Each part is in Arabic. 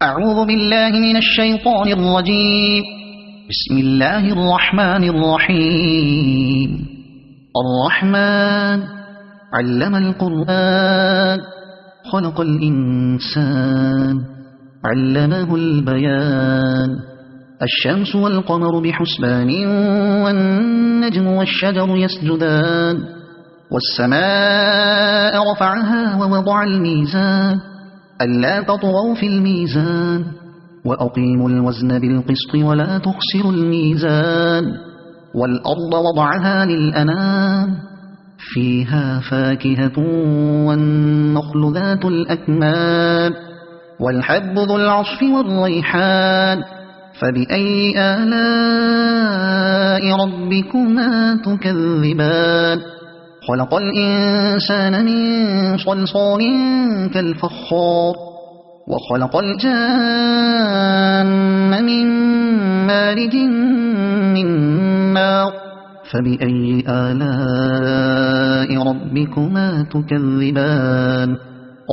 أعوذ بالله من الشيطان الرجيم. بسم الله الرحمن الرحيم. الرحمن علم القرآن خلق الإنسان علمه البيان. الشمس والقمر بحسبان والنجم والشجر يسجدان. والسماء رفعها ووضع الميزان ألا تطغوا في الميزان وأقيموا الوزن بالقسط ولا تخسروا الميزان. والأرض وضعها للأنام فيها فاكهة والنخل ذات الأكمام والحب ذو العصف والريحان. فبأي آلاء ربكما تكذبان؟ خلق الإنسان من صلصال كالفخار وخلق الجان من مارج من نار. فبأي آلاء ربكما تكذبان؟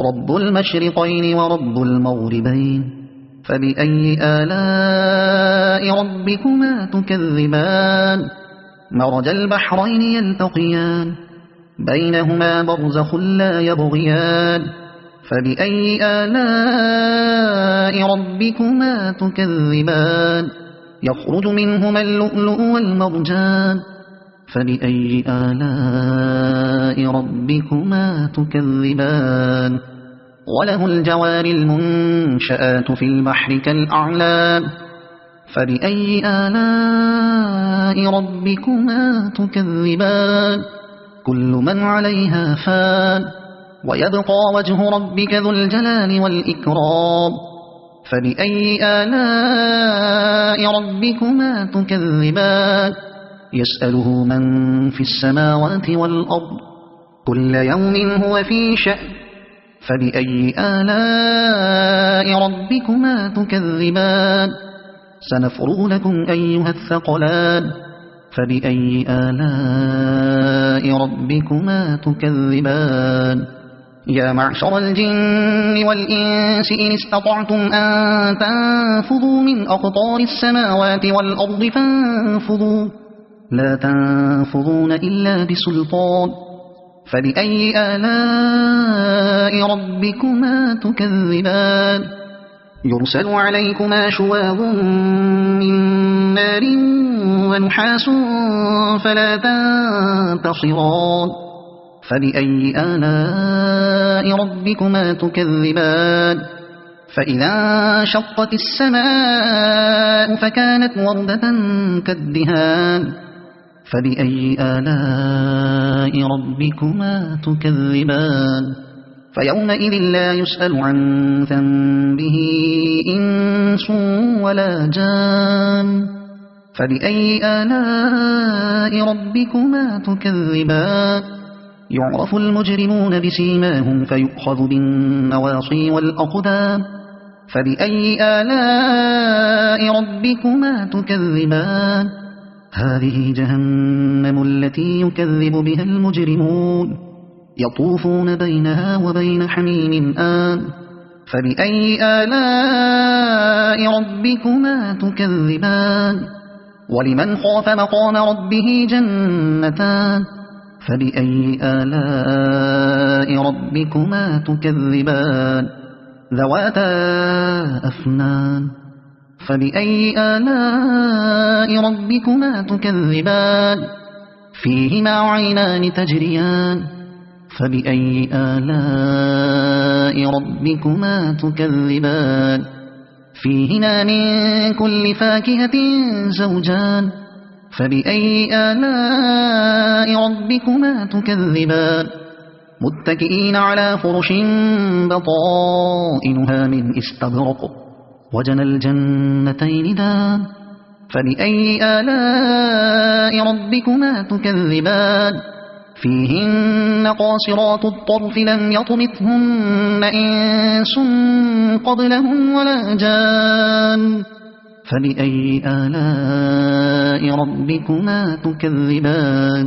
رب المشرقين ورب المغربين. فبأي آلاء ربكما تكذبان؟ مرج البحرين يلتقيان بينهما برزخ لا يبغيان. فبأي آلاء ربكما تكذبان؟ يخرج منهما اللؤلؤ والمرجان. فبأي آلاء ربكما تكذبان؟ وله الجوار المنشآت في البحر كالأعلام. فبأي آلاء ربكما تكذبان؟ كل من عليها فان ويبقى وجه ربك ذو الجلال والإكرام. فبأي آلاء ربكما تكذبان؟ يسأله من في السماوات والأرض كل يوم هو في شأن. فبأي آلاء ربكما تكذبان؟ سنفرغ لكم أيها الثقلان. فبأي آلاء ربكما تكذبان؟ يا معشر الجن والإنس إن استطعتم أن تنفذوا من أقطار السماوات والأرض فانفذوا لا تنفذون إلا بسلطان. فبأي آلاء ربكما تكذبان؟ يرسل عليكما شواظ من نار ونحاس فلا تنتصران. فبأي آلاء ربكما تكذبان؟ فإذا انشقت السماء فكانت وردة كالدهان. فبأي آلاء ربكما تكذبان؟ فيومئذ لا يسأل عن ذنبه إنس ولا جان. فبأي آلاء ربكما تكذبان؟ يعرف المجرمون بسيماهم فيؤخذ بالنواصي والأقدام. فبأي آلاء ربكما تكذبان؟ هذه جهنم التي يكذب بها المجرمون يطوفون بينها وبين حميم آن. فبأي آلاء ربكما تكذبان؟ ولمن خاف مقام ربه جنتان. فبأي آلاء ربكما تكذبان؟ ذواتا أفنان. فبأي آلاء ربكما تكذبان؟ فيهما عينان تجريان. فبأي آلاء ربكما تكذبان؟ فيهما من كل فاكهة زوجان. فبأي آلاء ربكما تكذبان؟ متكئين على فرش بطائنها من استبرق وجنى الجنتين دان. فبأي آلاء ربكما تكذبان؟ فيهن قاصرات الطرف لم يطمثهن إنس قبلهم ولا جان. فبأي آلاء ربكما تكذبان؟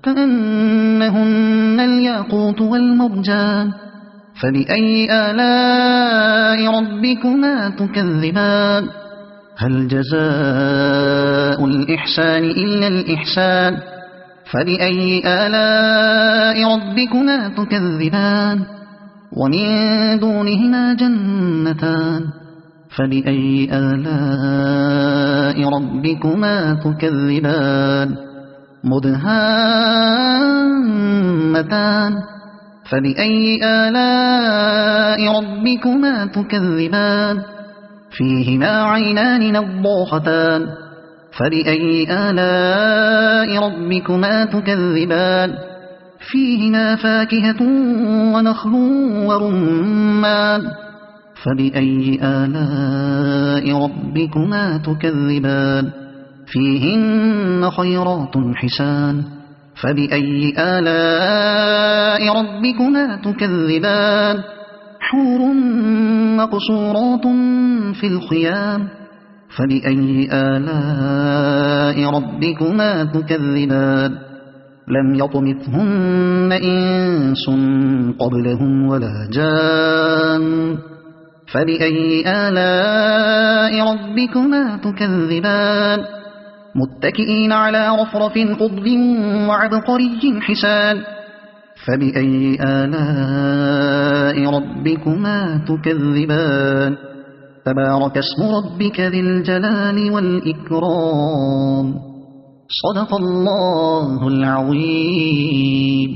كأنهن الياقوت والمرجان. فبأي آلاء ربكما تكذبان هل جزاء الإحسان إلا الإحسان فبأي آلاء ربكما تكذبان ومن دونهما جنتان فبأي آلاء ربكما تكذبان مدهامتان فبأي آلاء ربكما تكذبان فيهما عينان نضاختان فبأي آلاء ربكما تكذبان فيهما فاكهة ونخل ورمان فبأي آلاء ربكما تكذبان فيهن خيرات حسان فبأي آلاء ربكما تكذبان حور مقصورات في الخيام فبأي آلاء ربكما تكذبان لم يطمثهن إنس قبلهم ولا جان فبأي آلاء ربكما تكذبان متكئين على رفرف خضر وعبقري حسان فبأي آلاء ربكما تكذبان تبارك اسم ربك ذي الجلال والإكرام صدق الله العظيم.